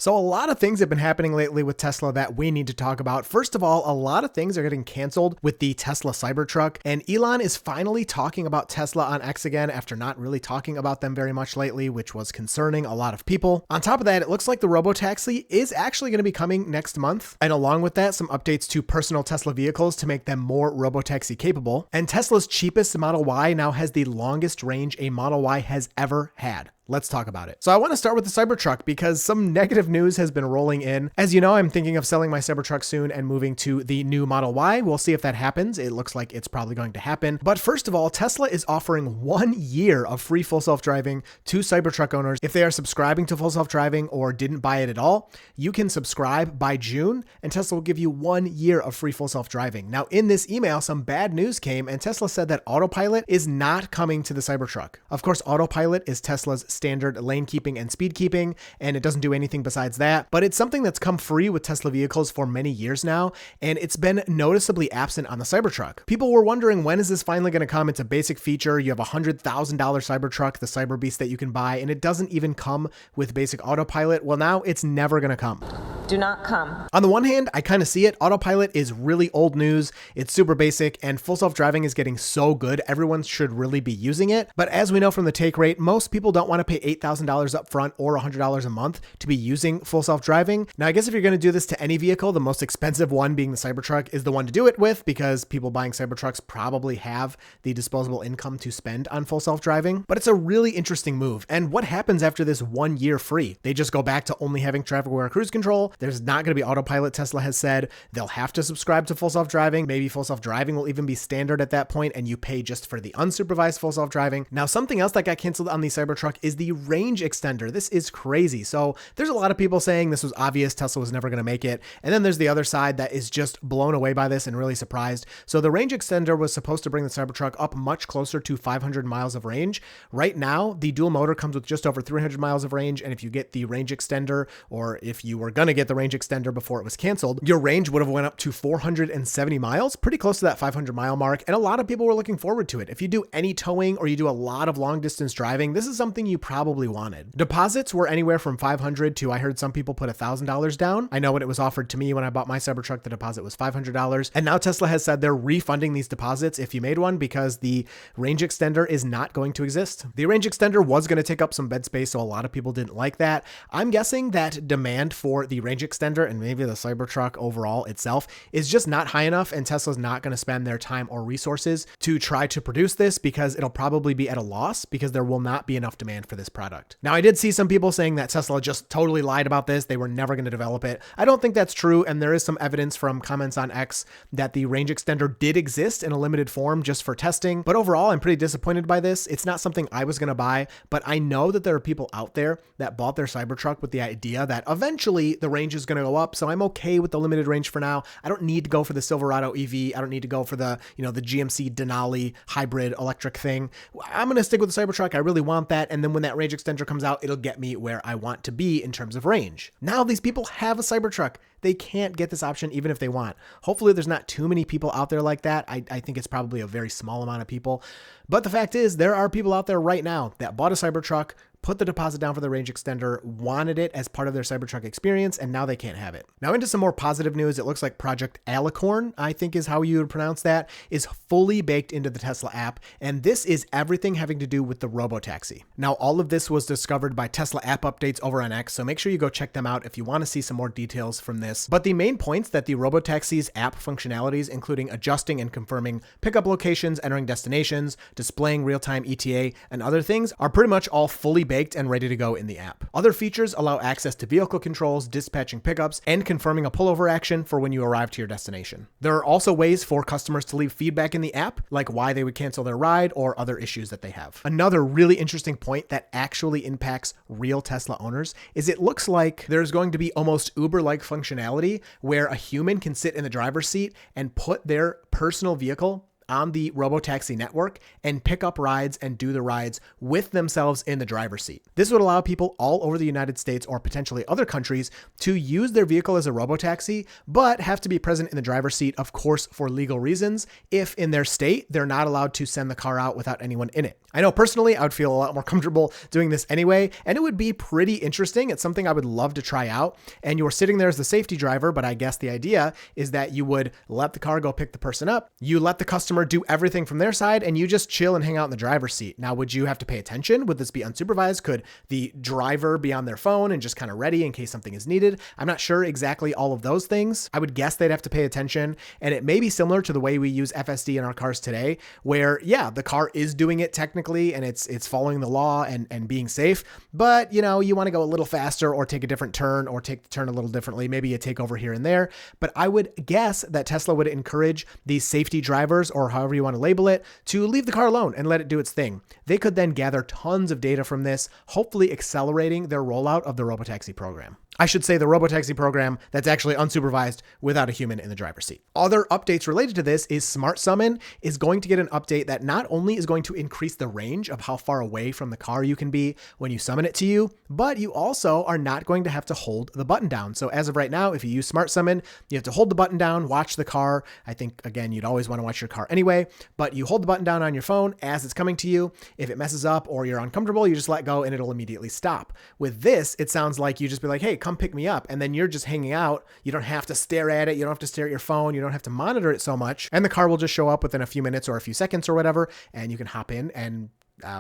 So a lot of things have been happening lately with Tesla that we need to talk about. First of all, a lot of things are getting canceled with the Tesla Cybertruck, and Elon is finally talking about Tesla on X again after not really talking about them very much lately, which was concerning a lot of people. On top of that, it looks like the Robotaxi is actually going to be coming next month, and along with that, some updates to personal Tesla vehicles to make them more Robotaxi capable. And Tesla's cheapest Model Y now has the longest range a Model Y has ever had. Let's talk about it. So I want to start with the Cybertruck because some negative news has been rolling in. As you know, I'm thinking of selling my Cybertruck soon and moving to the new Model Y. We'll see if that happens. It looks like it's probably going to happen. But first of all, Tesla is offering 1 year of free full self-driving to Cybertruck owners. If they are subscribing to full self-driving or didn't buy it at all, you can subscribe by June and Tesla will give you 1 year of free full self-driving. Now in this email, some bad news came and Tesla said that autopilot is not coming to the Cybertruck. Of course, autopilot is Tesla's standard lane keeping and speed keeping, and it doesn't do anything besides that, but it's something that's come free with Tesla vehicles for many years now, and it's been noticeably absent on the Cybertruck. People were wondering, when is this finally going to come? It's a basic feature. You have a $100,000 Cybertruck, the Cyber Beast that you can buy, and it doesn't even come with basic autopilot. Well, now it's never going to come. Do not come. On the one hand, I kind of see it. Autopilot is really old news. It's super basic, and full self-driving is getting so good. Everyone should really be using it. But as we know from the take rate, most people don't want to pay $8,000 up front or $100 a month to be using full self-driving. Now, I guess if you're going to do this to any vehicle, the most expensive one being the Cybertruck is the one to do it with because people buying Cybertrucks probably have the disposable income to spend on full self-driving. But it's a really interesting move. And what happens after this 1 year free? They just go back to only having traffic-aware cruise control. There's not going to be autopilot, Tesla has said. They'll have to subscribe to full self-driving. Maybe full self-driving will even be standard at that point, and you pay just for the unsupervised full self-driving. Now, something else that got canceled on the Cybertruck is the range extender. This is crazy. So there's a lot of people saying this was obvious. Tesla was never going to make it. And then there's the other side that is just blown away by this and really surprised. So the range extender was supposed to bring the Cybertruck up much closer to 500 miles of range. Right now, the dual motor comes with just over 300 miles of range. And if you get the range extender, or if you were going to get the range extender before it was canceled, your range would have went up to 470 miles, pretty close to that 500 mile mark. And a lot of people were looking forward to it. If you do any towing or you do a lot of long distance driving, this is something you probably wanted. Deposits were anywhere from $500 to, I heard some people put $1,000 down. I know when it was offered to me when I bought my Cybertruck, the deposit was $500. And now Tesla has said they're refunding these deposits if you made one because the range extender is not going to exist. The range extender was going to take up some bed space, so a lot of people didn't like that. I'm guessing that demand for the range extender and maybe the Cybertruck overall itself is just not high enough, and Tesla's not going to spend their time or resources to try to produce this because it'll probably be at a loss because there will not be enough demand for this product. Now, I did see some people saying that Tesla just totally lied about this. They were never going to develop it. I don't think that's true, and there is some evidence from comments on X that the range extender did exist in a limited form just for testing, but overall, I'm pretty disappointed by this. It's not something I was going to buy, but I know that there are people out there that bought their Cybertruck with the idea that eventually the range is going to go up, so I'm okay with the limited range for now. I don't need to go for the Silverado EV. I don't need to go for the GMC Denali hybrid electric thing. I'm going to stick with the Cybertruck. I really want that, and then when that range extender comes out, it'll get me where I want to be in terms of range. Now these people have a Cybertruck. They can't get this option even if they want. Hopefully there's not too many people out there like that. I think it's probably a very small amount of people. But the fact is, there are people out there right now that bought a Cybertruck, put the deposit down for the range extender, wanted it as part of their Cybertruck experience, and now they can't have it. Now into some more positive news. It looks like Project Alicorn, I think is how you would pronounce that, is fully baked into the Tesla app, and this is everything having to do with the Robotaxi. Now, all of this was discovered by Tesla app updates over on X, so make sure you go check them out if you want to see some more details from this. But the main points that the Robotaxi's app functionalities, including adjusting and confirming pickup locations, entering destinations, displaying real-time ETA, and other things, are pretty much all fully baked and ready to go in the app. Other features allow access to vehicle controls, dispatching pickups, and confirming a pullover action for when you arrive to your destination. There are also ways for customers to leave feedback in the app, like why they would cancel their ride or other issues that they have. Another really interesting point that actually impacts real Tesla owners is it looks like there's going to be almost Uber-like functionality where a human can sit in the driver's seat and put their personal vehicle on the Robotaxi network and pick up rides and do the rides with themselves in the driver's seat. This would allow people all over the United States or potentially other countries to use their vehicle as a robotaxi, but have to be present in the driver's seat, of course, for legal reasons, if in their state they're not allowed to send the car out without anyone in it. I know personally I would feel a lot more comfortable doing this anyway, and it would be pretty interesting. It's something I would love to try out. And you're sitting there as the safety driver, but I guess the idea is that you would let the car go pick the person up, you let the customer do everything from their side, and you just chill and hang out in the driver's seat. Now, would you have to pay attention? Would this be unsupervised? Could the driver be on their phone and just kind of ready in case something is needed? I'm not sure exactly all of those things. I would guess they'd have to pay attention, and it may be similar to the way we use FSD in our cars today, where yeah, the car is doing it technically and it's following the law and being safe, but you know, you want to go a little faster or take a different turn or take the turn a little differently, maybe a takeover here and there. But I would guess that Tesla would encourage these safety drivers, or however you want to label it, to leave the car alone and let it do its thing. They could then gather tons of data from this, hopefully accelerating their rollout of the Robotaxi program. I should say the Robotaxi program that's actually unsupervised without a human in the driver's seat. Other updates related to this is Smart Summon is going to get an update that not only is going to increase the range of how far away from the car you can be when you summon it to you, but you also are not going to have to hold the button down. So as of right now, if you use Smart Summon, you have to hold the button down, watch the car. I think, again, you'd always want to watch your car anyway, but you hold the button down on your phone as it's coming to you. If it messes up or you're uncomfortable, you just let go and it'll immediately stop. With this, it sounds like you just be like, hey, come pick me up. And then you're just hanging out. You don't have to stare at it. You don't have to stare at your phone. You don't have to monitor it so much. And the car will just show up within a few minutes or a few seconds or whatever. And you can hop in and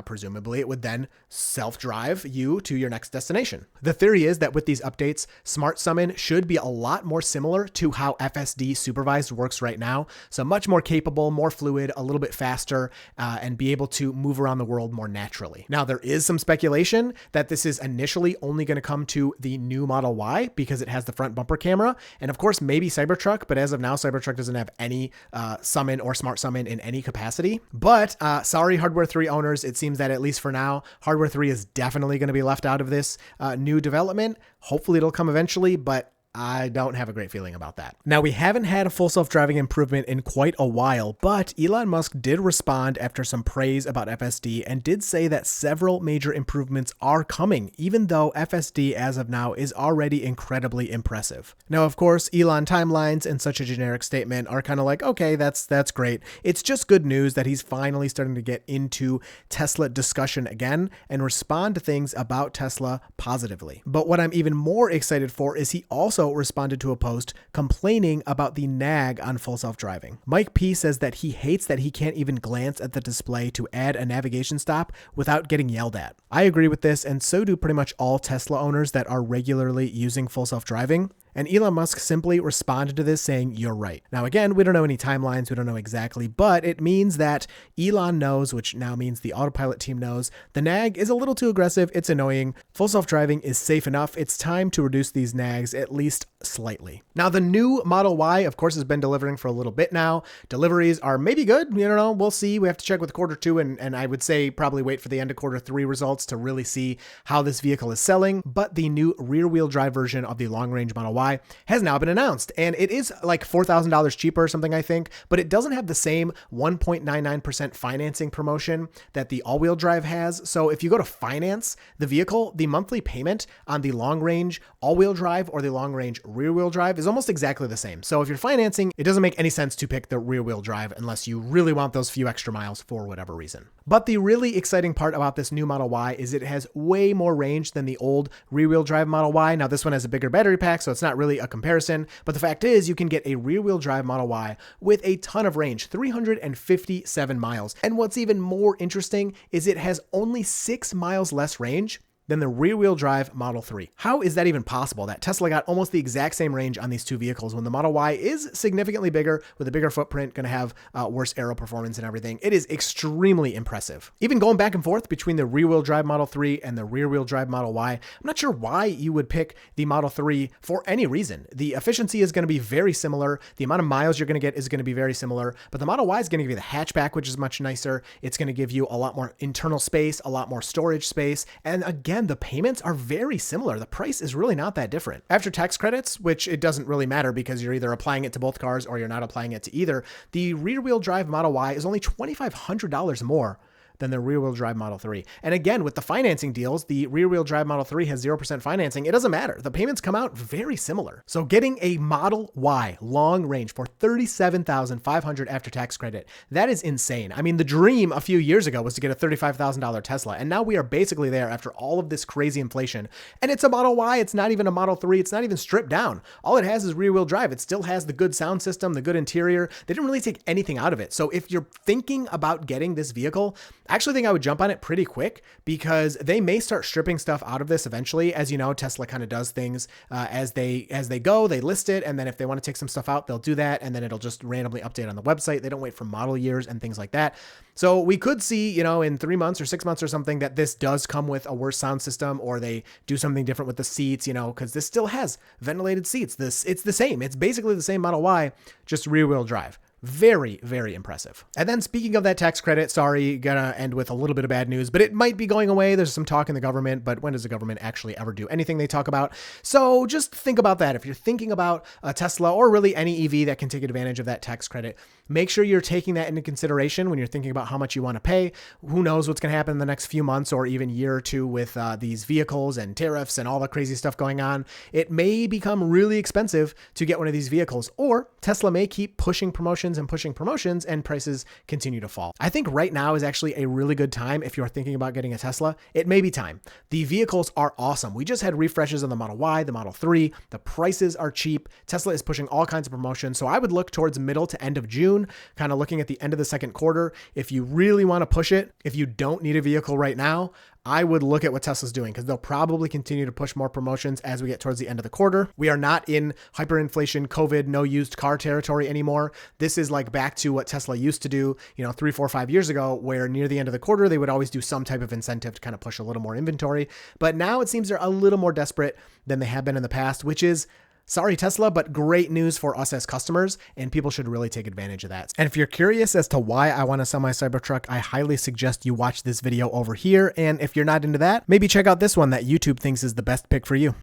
presumably it would then self-drive you to your next destination. The theory is that with these updates, Smart Summon should be a lot more similar to how FSD supervised works right now. So much more capable, more fluid, a little bit faster, and be able to move around the world more naturally. Now, there is some speculation that this is initially only going to come to the new Model Y because it has the front bumper camera. And of course, maybe Cybertruck, but as of now, Cybertruck doesn't have any Summon or Smart Summon in any capacity. But sorry, Hardware 3 owners, it seems that at least for now, Hardware 3 is definitely going to be left out of this new development. Hopefully it'll come eventually, but I don't have a great feeling about that. Now, we haven't had a full self-driving improvement in quite a while, but Elon Musk did respond after some praise about FSD and did say that several major improvements are coming, even though FSD as of now is already incredibly impressive. Now, of course, Elon timelines and such a generic statement are kind of like, okay, that's great. It's just good news that he's finally starting to get into Tesla discussion again and respond to things about Tesla positively. But what I'm even more excited for is he also responded to a post complaining about the nag on full self-driving. Mike P says that he hates that he can't even glance at the display to add a navigation stop without getting yelled at. I agree with this, and so do pretty much all Tesla owners that are regularly using full self-driving. And Elon Musk simply responded to this saying, you're right. Now, again, we don't know any timelines. We don't know exactly, but it means that Elon knows, which now means the Autopilot team knows, the nag is a little too aggressive. It's annoying. Full self-driving is safe enough. It's time to reduce these nags at least slightly. Now, the new Model Y, of course, has been delivering for a little bit now. Deliveries are maybe good. You don't know. We'll see. We have to check with quarter 2, and I would say probably wait for the end of quarter 3 results to really see how this vehicle is selling. But the new rear-wheel drive version of the long-range Model Y has now been announced, and it is like $4,000 cheaper or something, I think, but it doesn't have the same 1.99% financing promotion that the all-wheel drive has. So if you go to finance the vehicle, the monthly payment on the long-range all-wheel drive or the long-range rear-wheel drive is almost exactly the same. So if you're financing, it doesn't make any sense to pick the rear-wheel drive unless you really want those few extra miles for whatever reason. But the really exciting part about this new Model Y is it has way more range than the old rear-wheel drive Model Y. Now, this one has a bigger battery pack, so it's not really a comparison, but the fact is you can get a rear-wheel drive Model Y with a ton of range, 357 miles. And what's even more interesting is it has only 6 miles less range than the rear-wheel drive Model 3. How is that even possible that Tesla got almost the exact same range on these two vehicles when the Model Y is significantly bigger with a bigger footprint, going to have worse aero performance and everything? It is extremely impressive. Even going back and forth between the rear-wheel drive Model 3 and the rear-wheel drive Model Y, I'm not sure why you would pick the Model 3 for any reason. The efficiency is going to be very similar. The amount of miles you're going to get is going to be very similar, but the Model Y is going to give you the hatchback, which is much nicer. It's going to give you a lot more internal space, a lot more storage space, and again, again, the payments are very similar. The price is really not that different. After tax credits, which it doesn't really matter because you're either applying it to both cars or you're not applying it to either, the rear-wheel drive Model Y is only $2,500 more than the rear-wheel drive Model 3. And again, with the financing deals, the rear-wheel drive Model 3 has 0% financing. It doesn't matter. The payments come out very similar. So getting a Model Y long range for $37,500 after tax credit, that is insane. I mean, the dream a few years ago was to get a $35,000 Tesla, and now we are basically there after all of this crazy inflation. And it's a Model Y. It's not even a Model 3. It's not even stripped down. All it has is rear-wheel drive. It still has the good sound system, the good interior. They didn't really take anything out of it. So if you're thinking about getting this vehicle, I actually think I would jump on it pretty quick because they may start stripping stuff out of this eventually. As you know, Tesla kind of does things as they go, they list it. And then if they want to take some stuff out, they'll do that. And then it'll just randomly update on the website. They don't wait for model years and things like that. So we could see, in 3 months or 6 months or something that this does come with a worse sound system, or they do something different with the seats, because this still has ventilated seats. It's the same. It's basically the same Model Y, just rear wheel drive. Very, very impressive. And then speaking of that tax credit, sorry, gonna end with a little bit of bad news, but it might be going away. There's some talk in the government, but when does the government actually ever do anything they talk about? So just think about that. If you're thinking about a Tesla or really any EV that can take advantage of that tax credit, make sure you're taking that into consideration when you're thinking about how much you want to pay. Who knows what's going to happen in the next few months or even year or two with these vehicles and tariffs and all the crazy stuff going on. It may become really expensive to get one of these vehicles, or Tesla may keep pushing promotions and prices continue to fall. I think right now is actually a really good time if you're thinking about getting a Tesla. It may be time. The vehicles are awesome. We just had refreshes on the Model Y, the Model 3. The prices are cheap. Tesla is pushing all kinds of promotions. So I would look towards middle to end of June, kind of looking at the end of the second quarter. If you really want to push it, if you don't need a vehicle right now, I would look at what Tesla's doing because they'll probably continue to push more promotions as we get towards the end of the quarter. We are not in hyperinflation, COVID, no used car territory anymore. This is like back to what Tesla used to do, 3, 4, 5 years ago, where near the end of the quarter, they would always do some type of incentive to kind of push a little more inventory. But now it seems they're a little more desperate than they have been in the past, which is, sorry, Tesla, but great news for us as customers, and people should really take advantage of that. And if you're curious as to why I want to sell my Cybertruck, I highly suggest you watch this video over here. And if you're not into that, maybe check out this one that YouTube thinks is the best pick for you.